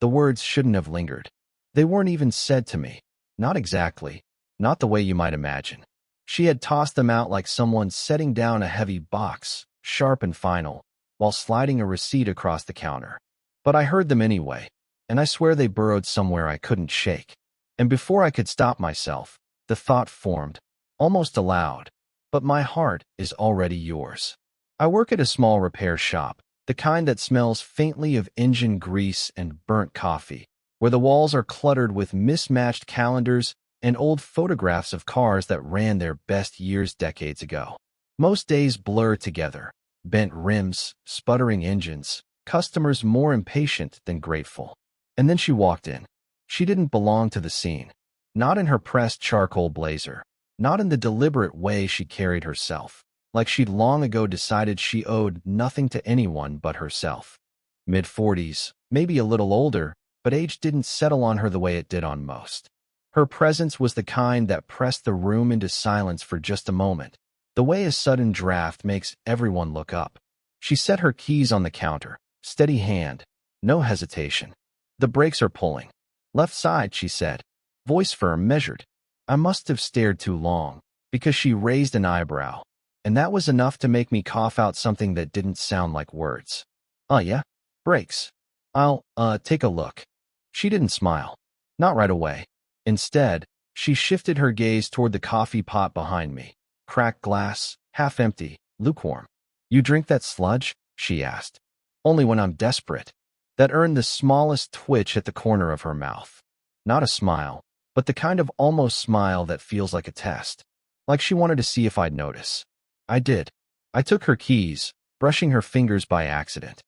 The words shouldn't have lingered. They weren't even said to me. Not exactly. Not the way you might imagine. She had tossed them out like someone setting down a heavy box, sharp and final, while sliding a receipt across the counter. But I heard them anyway, and I swear they burrowed somewhere I couldn't shake. And before I could stop myself, the thought formed, almost aloud, but my heart is already yours. I work at a small repair shop, the kind that smells faintly of engine grease and burnt coffee, where the walls are cluttered with mismatched calendars and old photographs of cars that ran their best years decades ago. Most days blur together, bent rims, sputtering engines, customers more impatient than grateful. And then she walked in. She didn't belong to the scene. Not in her pressed charcoal blazer. Not in the deliberate way she carried herself, like she'd long ago decided she owed nothing to anyone but herself. Mid-40s, maybe a little older, but age didn't settle on her the way it did on most. Her presence was the kind that pressed the room into silence for just a moment, the way a sudden draft makes everyone look up. She set her keys on the counter, steady hand, no hesitation. The brakes are pulling. Left side, she said. Voice firm, measured. I must have stared too long, because she raised an eyebrow, and that was enough to make me cough out something that didn't sound like words. Yeah? Brakes. I'll, take a look. She didn't smile. Not right away. Instead, she shifted her gaze toward the coffee pot behind me. Cracked glass, half empty, lukewarm. You drink that sludge? She asked. Only when I'm desperate. That earned the smallest twitch at the corner of her mouth. Not a smile, but the kind of almost smile that feels like a test. Like she wanted to see if I'd notice. I did. I took her keys, brushing her fingers by accident.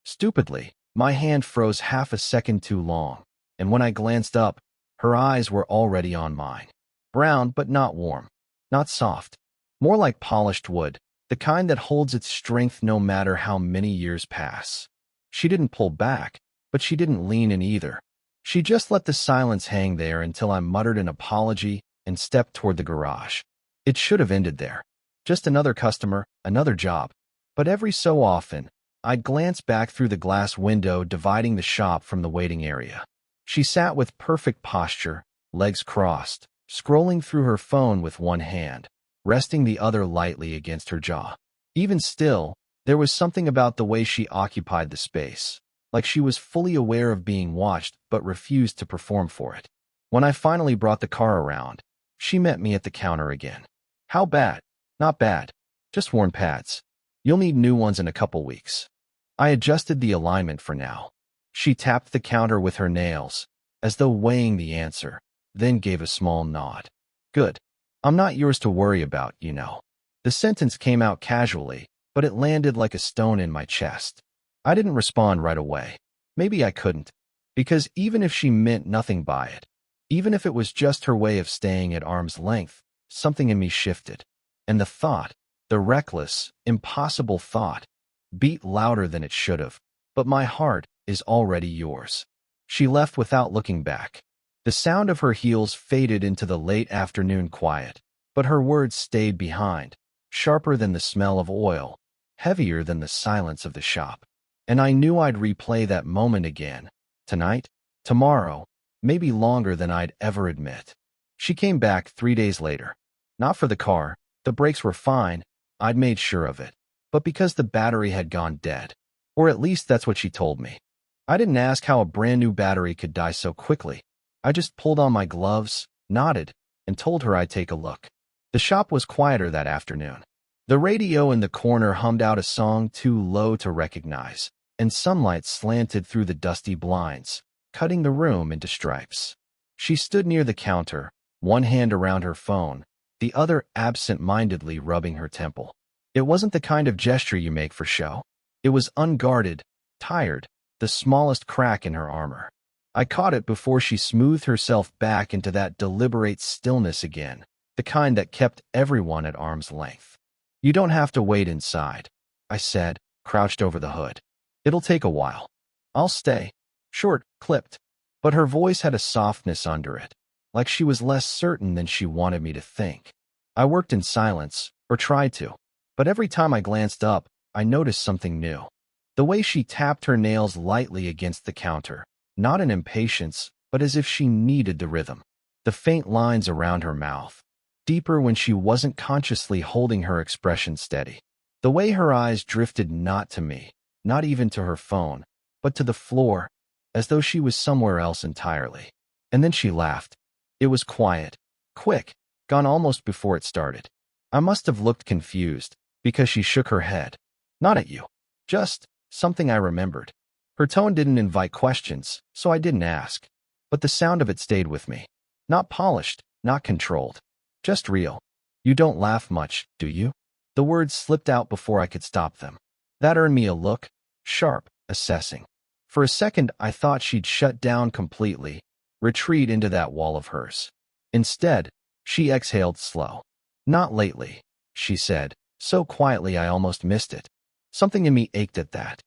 Stupidly, my hand froze half a second too long, and when I glanced up, her eyes were already on mine. Brown, but not warm. Not soft. More like polished wood, the kind that holds its strength no matter how many years pass. She didn't pull back, but she didn't lean in either. She just let the silence hang there until I muttered an apology and stepped toward the garage. It should have ended there. Just another customer, another job. But every so often, I'd glance back through the glass window dividing the shop from the waiting area. She sat with perfect posture, legs crossed, scrolling through her phone with one hand, resting the other lightly against her jaw. Even still, there was something about the way she occupied the space, like she was fully aware of being watched but refused to perform for it. When I finally brought the car around, she met me at the counter again. How bad? Not bad. Just worn pads. You'll need new ones in a couple weeks. I adjusted the alignment for now. She tapped the counter with her nails, as though weighing the answer, then gave a small nod. Good. I'm not yours to worry about, you know. The sentence came out casually, but it landed like a stone in my chest. I didn't respond right away. Maybe I couldn't, because even if she meant nothing by it, even if it was just her way of staying at arm's length, something in me shifted. And the thought, the reckless, impossible thought, beat louder than it should have. But my heart is already yours. She left without looking back. The sound of her heels faded into the late afternoon quiet, but her words stayed behind, sharper than the smell of oil, heavier than the silence of the shop. And I knew I'd replay that moment again, tonight, tomorrow, maybe longer than I'd ever admit. She came back 3 days later. Not for the car, the brakes were fine, I'd made sure of it, but because the battery had gone dead. Or at least that's what she told me. I didn't ask how a brand new battery could die so quickly. I just pulled on my gloves, nodded, and told her I'd take a look. The shop was quieter that afternoon. The radio in the corner hummed out a song too low to recognize, and sunlight slanted through the dusty blinds, cutting the room into stripes. She stood near the counter, one hand around her phone, the other absent-mindedly rubbing her temple. It wasn't the kind of gesture you make for show. It was unguarded, tired, the smallest crack in her armor. I caught it before she smoothed herself back into that deliberate stillness again, the kind that kept everyone at arm's length. You don't have to wait inside, I said, crouched over the hood. It'll take a while. I'll stay. Short, clipped, but her voice had a softness under it, like she was less certain than she wanted me to think. I worked in silence, or tried to, but every time I glanced up, I noticed something new. The way she tapped her nails lightly against the counter, not in impatience, but as if she needed the rhythm. The faint lines around her mouth, deeper when she wasn't consciously holding her expression steady. The way her eyes drifted not to me, not even to her phone, but to the floor, as though she was somewhere else entirely. And then she laughed. It was quiet, quick, gone almost before it started. I must have looked confused, because she shook her head. Not at you. Just something I remembered. Her tone didn't invite questions, so I didn't ask. But the sound of it stayed with me. Not polished, not controlled. Just real. You don't laugh much, do you? The words slipped out before I could stop them. That earned me a look, sharp, assessing. For a second, I thought she'd shut down completely, retreat into that wall of hers. Instead, she exhaled slow. Not lately, she said, so quietly I almost missed it. Something in me ached at that.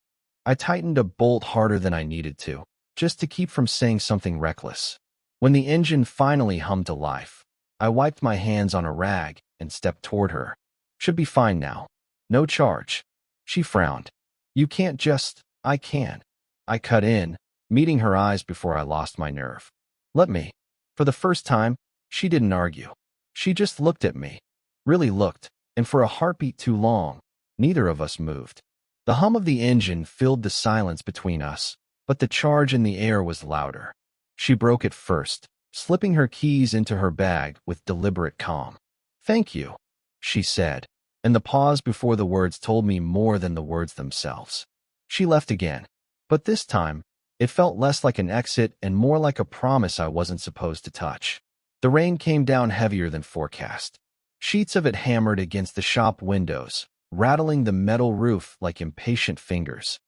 I tightened a bolt harder than I needed to, just to keep from saying something reckless. When the engine finally hummed to life, I wiped my hands on a rag and stepped toward her. Should be fine now. No charge. She frowned. You can't just... I can. I cut in, meeting her eyes before I lost my nerve. Let me. For the first time, she didn't argue. She just looked at me. Really looked, and for a heartbeat too long, neither of us moved. The hum of the engine filled the silence between us, but the charge in the air was louder. She broke it first, slipping her keys into her bag with deliberate calm. Thank you, she said, and the pause before the words told me more than the words themselves. She left again, but this time, it felt less like an exit and more like a promise I wasn't supposed to touch. The rain came down heavier than forecast. Sheets of it hammered against the shop windows, rattling the metal roof like impatient fingers.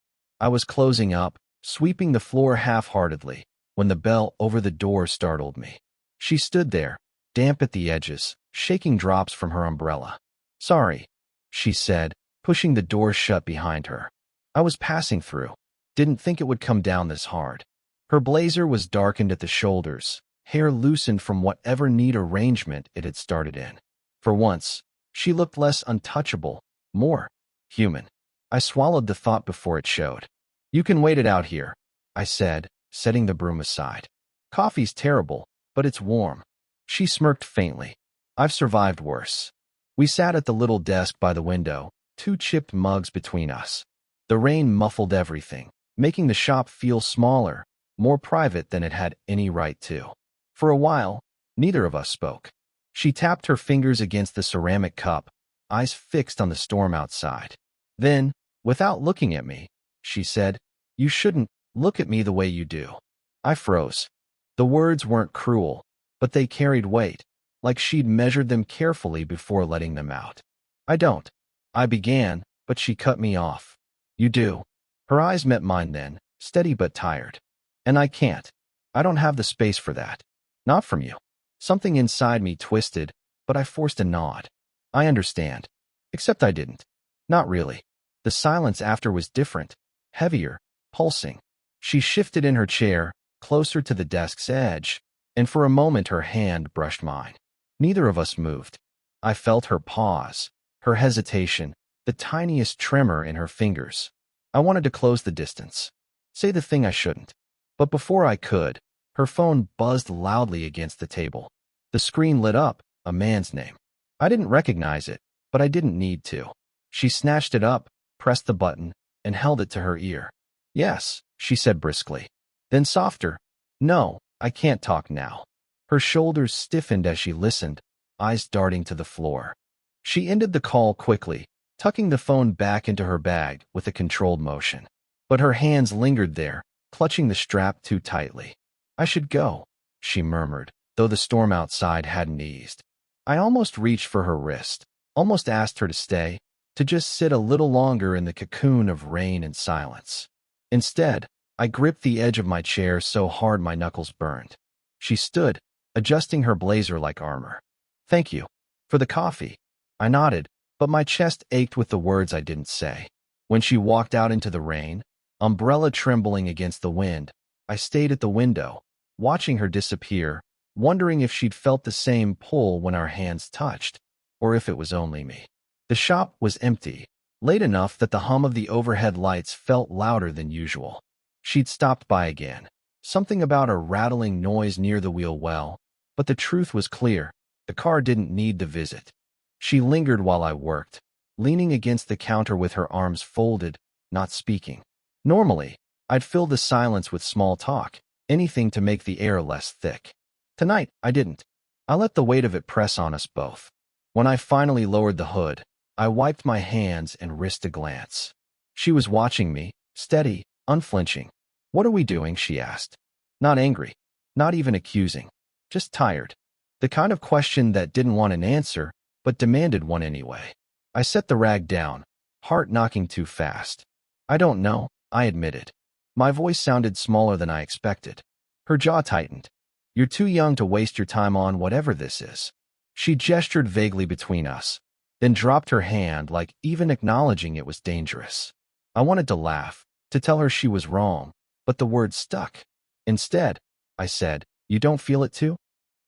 I was closing up, sweeping the floor half-heartedly, when the bell over the door startled me. She stood there, damp at the edges, shaking drops from her umbrella. Sorry, she said, pushing the door shut behind her. I was passing through. Didn't think it would come down this hard. Her blazer was darkened at the shoulders, hair loosened from whatever neat arrangement it had started in. For once, she looked less untouchable, more human. I swallowed the thought before it showed. You can wait it out here, I said, setting the broom aside. Coffee's terrible, but it's warm. She smirked faintly. I've survived worse. We sat at the little desk by the window, two chipped mugs between us. The rain muffled everything, making the shop feel smaller, more private than it had any right to. For a while, neither of us spoke. She tapped her fingers against the ceramic cup, eyes fixed on the storm outside. Then, without looking at me, she said, You shouldn't look at me the way you do. I froze. The words weren't cruel, but they carried weight, like she'd measured them carefully before letting them out. I don't. I began, but she cut me off. You do. Her eyes met mine then, steady but tired. And I can't. I don't have the space for that. Not from you. Something inside me twisted, but I forced a nod. I understand. Except I didn't. Not really. The silence after was different, heavier, pulsing. She shifted in her chair, closer to the desk's edge, and for a moment her hand brushed mine. Neither of us moved. I felt her pause, her hesitation, the tiniest tremor in her fingers. I wanted to close the distance, say the thing I shouldn't. But before I could, her phone buzzed loudly against the table. The screen lit up, a man's name. I didn't recognize it, but I didn't need to. She snatched it up, pressed the button, and held it to her ear. Yes, she said briskly. Then softer. No, I can't talk now. Her shoulders stiffened as she listened, eyes darting to the floor. She ended the call quickly, tucking the phone back into her bag with a controlled motion. But her hands lingered there, clutching the strap too tightly. I should go, she murmured, though the storm outside hadn't eased. I almost reached for her wrist, almost asked her to stay, to just sit a little longer in the cocoon of rain and silence. Instead, I gripped the edge of my chair so hard my knuckles burned. She stood, adjusting her blazer like armor. Thank you. For the coffee. I nodded, but my chest ached with the words I didn't say. When she walked out into the rain, umbrella trembling against the wind, I stayed at the window, watching her disappear, wondering if she'd felt the same pull when our hands touched, or if it was only me. The shop was empty, late enough that the hum of the overhead lights felt louder than usual. She'd stopped by again, Something about a rattling noise near the wheel well, but the truth was clear. The car didn't need the visit. She lingered while I worked, leaning against the counter with her arms folded, not speaking. Normally, I'd fill the silence with small talk, anything to make the air less thick. Tonight, I didn't. I let the weight of it press on us both. When I finally lowered the hood, I wiped my hands and risked a glance. She was watching me, steady, unflinching. "What are we doing?" she asked. Not angry, not even accusing, just tired. The kind of question that didn't want an answer, but demanded one anyway. I set the rag down, heart knocking too fast. "I don't know," I admitted. My voice sounded smaller than I expected. Her jaw tightened. "You're too young to waste your time on whatever this is." She gestured vaguely between us, then dropped her hand like even acknowledging it was dangerous. I wanted to laugh, to tell her she was wrong, but the words stuck. Instead, I said, "You don't feel it too?"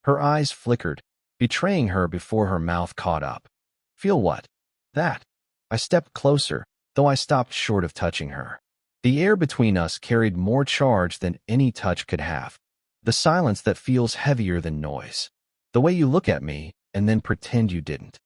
Her eyes flickered, betraying her before her mouth caught up. "Feel what?" "That." I stepped closer, though I stopped short of touching her. The air between us carried more charge than any touch could have. The silence that feels heavier than noise. The way you look at me and then pretend you didn't.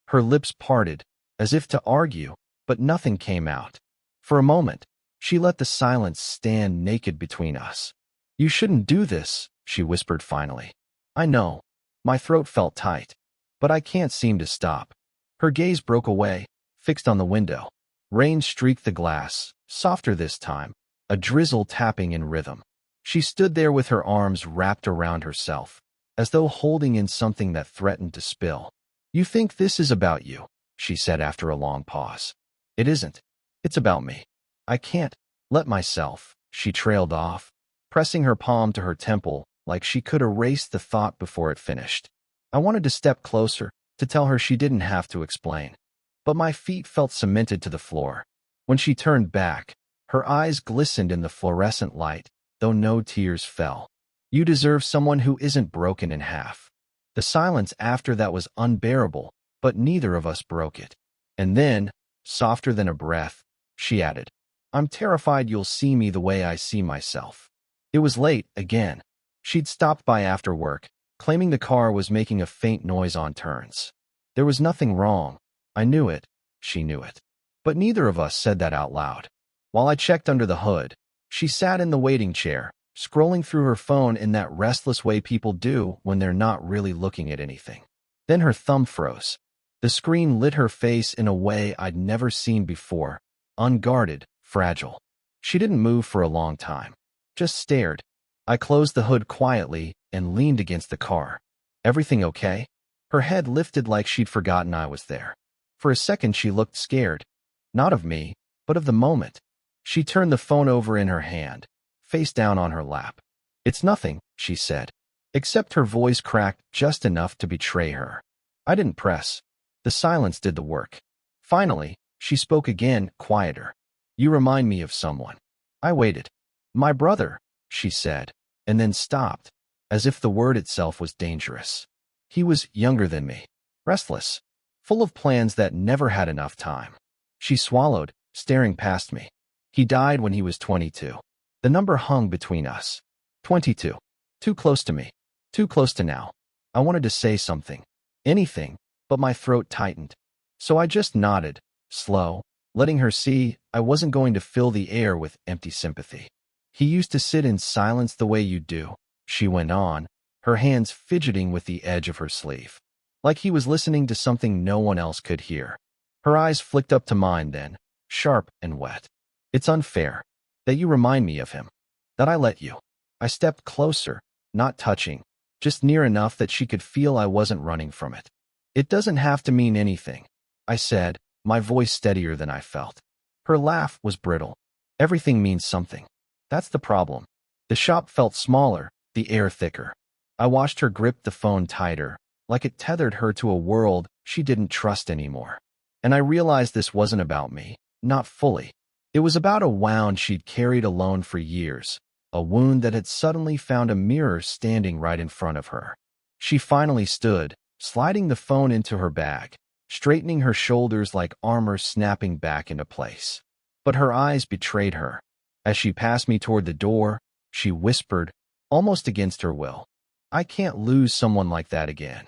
Her lips parted, as if to argue, but nothing came out. For a moment, she let the silence stand naked between us. "You shouldn't do this," she whispered finally. "I know." My throat felt tight, but I can't seem to stop. Her gaze broke away, fixed on the window. Rain streaked the glass, softer this time, a drizzle tapping in rhythm. She stood there with her arms wrapped around herself, as though holding in something that threatened to spill. "You think this is about you," she said after a long pause. "It isn't. It's about me. I can't let myself," she trailed off, pressing her palm to her temple like she could erase the thought before it finished. I wanted to step closer, to tell her she didn't have to explain. But my feet felt cemented to the floor. When she turned back, her eyes glistened in the fluorescent light, though no tears fell. "You deserve someone who isn't broken in half." The silence after that was unbearable, but neither of us broke it. And then, softer than a breath, she added, "I'm terrified you'll see me the way I see myself." It was late, again. She'd stopped by after work, claiming the car was making a faint noise on turns. There was nothing wrong. I knew it. She knew it. But neither of us said that out loud. While I checked under the hood, she sat in the waiting chair, scrolling through her phone in that restless way people do when they're not really looking at anything. Then her thumb froze. The screen lit her face in a way I'd never seen before, unguarded, fragile. She didn't move for a long time, just stared. I closed the hood quietly and leaned against the car. "Everything okay?" Her head lifted like she'd forgotten I was there. For a second she looked scared, not of me, but of the moment. She turned the phone over in her hand, face down on her lap. "It's nothing," she said, except her voice cracked just enough to betray her. I didn't press. The silence did the work. Finally, she spoke again, quieter. "You remind me of someone." I waited. "My brother," she said, and then stopped, as if the word itself was dangerous. "He was younger than me, restless, full of plans that never had enough time." She swallowed, staring past me. "He died when he was 22. The number hung between us. 22. Too close to me. Too close to now. I wanted to say something. Anything, but my throat tightened. So I just nodded, slow, letting her see I wasn't going to fill the air with empty sympathy. "He used to sit in silence the way you do," she went on, her hands fidgeting with the edge of her sleeve. Like he was listening to something no one else could hear. Her eyes flicked up to mine then, sharp and wet. "It's unfair. That you remind me of him. That I let you." I stepped closer, not touching, just near enough that she could feel I wasn't running from it. "It doesn't have to mean anything," I said, my voice steadier than I felt. Her laugh was brittle. "Everything means something. That's the problem." The shop felt smaller, the air thicker. I watched her grip the phone tighter, like it tethered her to a world she didn't trust anymore. And I realized this wasn't about me, not fully. It was about a wound she'd carried alone for years, a wound that had suddenly found a mirror standing right in front of her. She finally stood, sliding the phone into her bag, straightening her shoulders like armor snapping back into place. But her eyes betrayed her. As she passed me toward the door, she whispered, almost against her will. I can't lose someone like that again.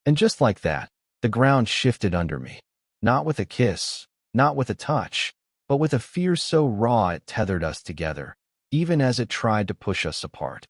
And just like that, the ground shifted under me. Not with a kiss, not with a touch, but with a fear so raw it tethered us together, even as it tried to push us apart.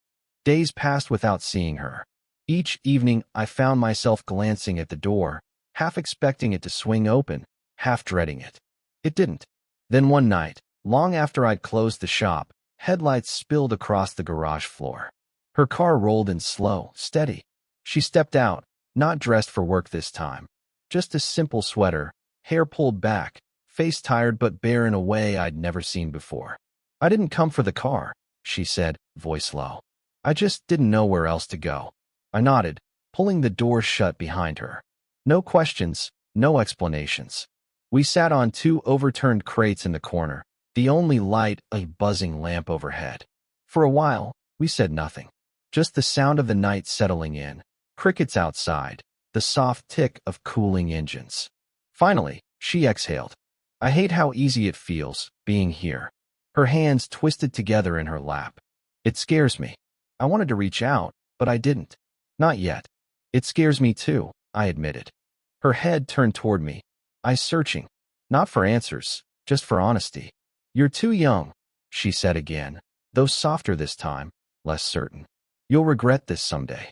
Days passed without seeing her. Each evening I found myself glancing at the door, half expecting it to swing open, half dreading it. It didn't. Then one night, long after I'd closed the shop, headlights spilled across the garage floor. Her car rolled in slow, steady. She stepped out, not dressed for work this time. Just a simple sweater, hair pulled back, face tired but bare in a way I'd never seen before. I didn't come for the car, she said, voice low. I just didn't know where else to go. I nodded, pulling the door shut behind her. No questions, no explanations. We sat on two overturned crates in the corner, the only light a buzzing lamp overhead. For a while, we said nothing. Just the sound of the night settling in, crickets outside, the soft tick of cooling engines. Finally, she exhaled. I hate how easy it feels, being here. Her hands twisted together in her lap. It scares me. I wanted to reach out, but I didn't. Not yet. It scares me too, I admitted. Her head turned toward me, eyes searching. Not for answers, just for honesty. You're too young, she said again, though softer this time, less certain. You'll regret this someday.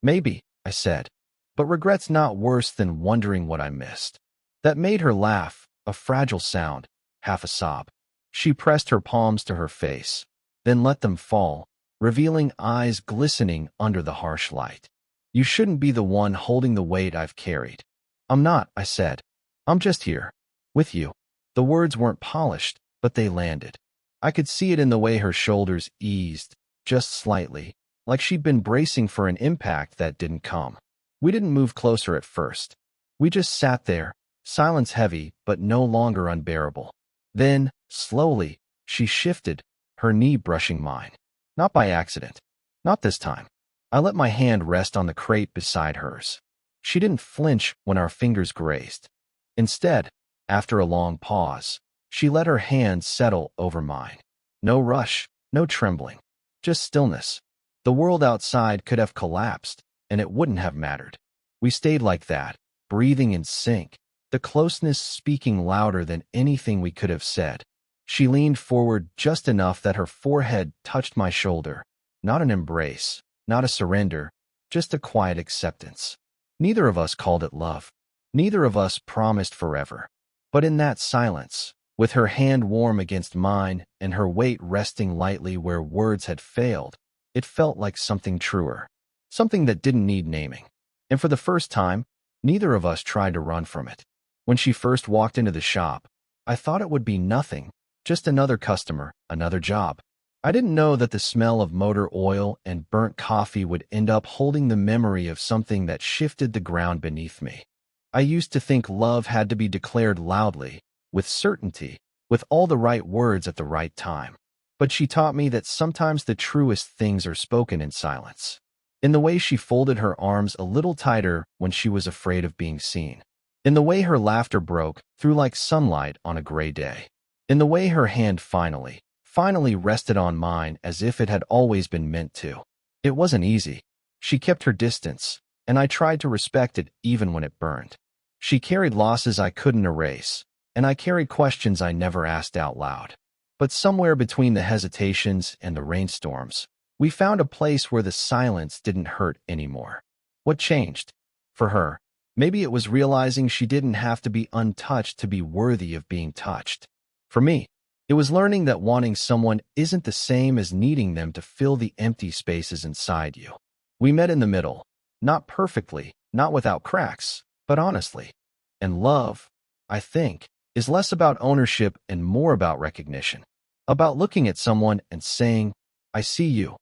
Maybe, I said. But regret's not worse than wondering what I missed. That made her laugh, a fragile sound, half a sob. She pressed her palms to her face, then let them fall, revealing eyes glistening under the harsh light. You shouldn't be the one holding the weight I've carried. I'm not, I said. I'm just here. With you. The words weren't polished, but they landed. I could see it in the way her shoulders eased, just slightly, like she'd been bracing for an impact that didn't come. We didn't move closer at first. We just sat there, silence heavy but no longer unbearable. Then, slowly, she shifted, her knee brushing mine. Not by accident. Not this time. I let my hand rest on the crate beside hers. She didn't flinch when our fingers grazed. Instead, after a long pause, she let her hand settle over mine. No rush, no trembling, just stillness. The world outside could have collapsed, and it wouldn't have mattered. We stayed like that, breathing in sync, the closeness speaking louder than anything we could have said. She leaned forward just enough that her forehead touched my shoulder. Not an embrace, not a surrender, just a quiet acceptance. Neither of us called it love. Neither of us promised forever. But in that silence, with her hand warm against mine and her weight resting lightly where words had failed, it felt like something truer, something that didn't need naming. And for the first time, neither of us tried to run from it. When she first walked into the shop, I thought it would be nothing, just another customer, another job. I didn't know that the smell of motor oil and burnt coffee would end up holding the memory of something that shifted the ground beneath me. I used to think love had to be declared loudly, with certainty, with all the right words at the right time. But she taught me that sometimes the truest things are spoken in silence. In the way she folded her arms a little tighter when she was afraid of being seen. In the way her laughter broke through like sunlight on a gray day. In the way her hand finally rested on mine as if it had always been meant to. It wasn't easy. She kept her distance, and I tried to respect it even when it burned. She carried losses I couldn't erase, and I carried questions I never asked out loud. But somewhere between the hesitations and the rainstorms, we found a place where the silence didn't hurt anymore. What changed? For her, maybe it was realizing she didn't have to be untouched to be worthy of being touched. For me, it was learning that wanting someone isn't the same as needing them to fill the empty spaces inside you. We met in the middle, not perfectly, not without cracks, but honestly. And love, I think, is less about ownership and more about recognition. About looking at someone and saying, I see you,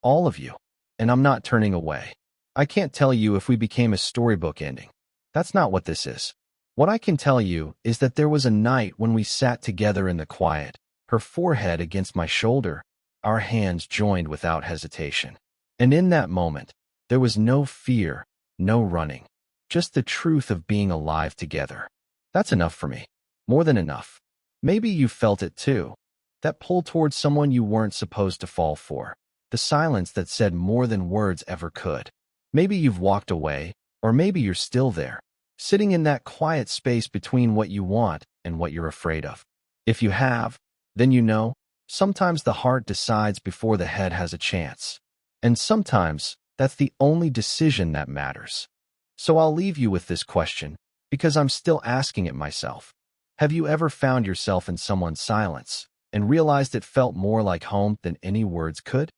all of you, and I'm not turning away. I can't tell you if we became a storybook ending. That's not what this is. What I can tell you is that there was a night when we sat together in the quiet, her forehead against my shoulder, our hands joined without hesitation. And in that moment, there was no fear, no running, just the truth of being alive together. That's enough for me. More than enough. Maybe you felt it too. That pull towards someone you weren't supposed to fall for. the silence that said more than words ever could. Maybe you've walked away, or maybe you're still there, sitting in that quiet space between what you want and what you're afraid of. If you have, then you know, sometimes the heart decides before the head has a chance. And sometimes that's the only decision that matters. So I'll leave you with this question, because I'm still asking it myself. Have you ever found yourself in someone's silence and realized it felt more like home than any words could?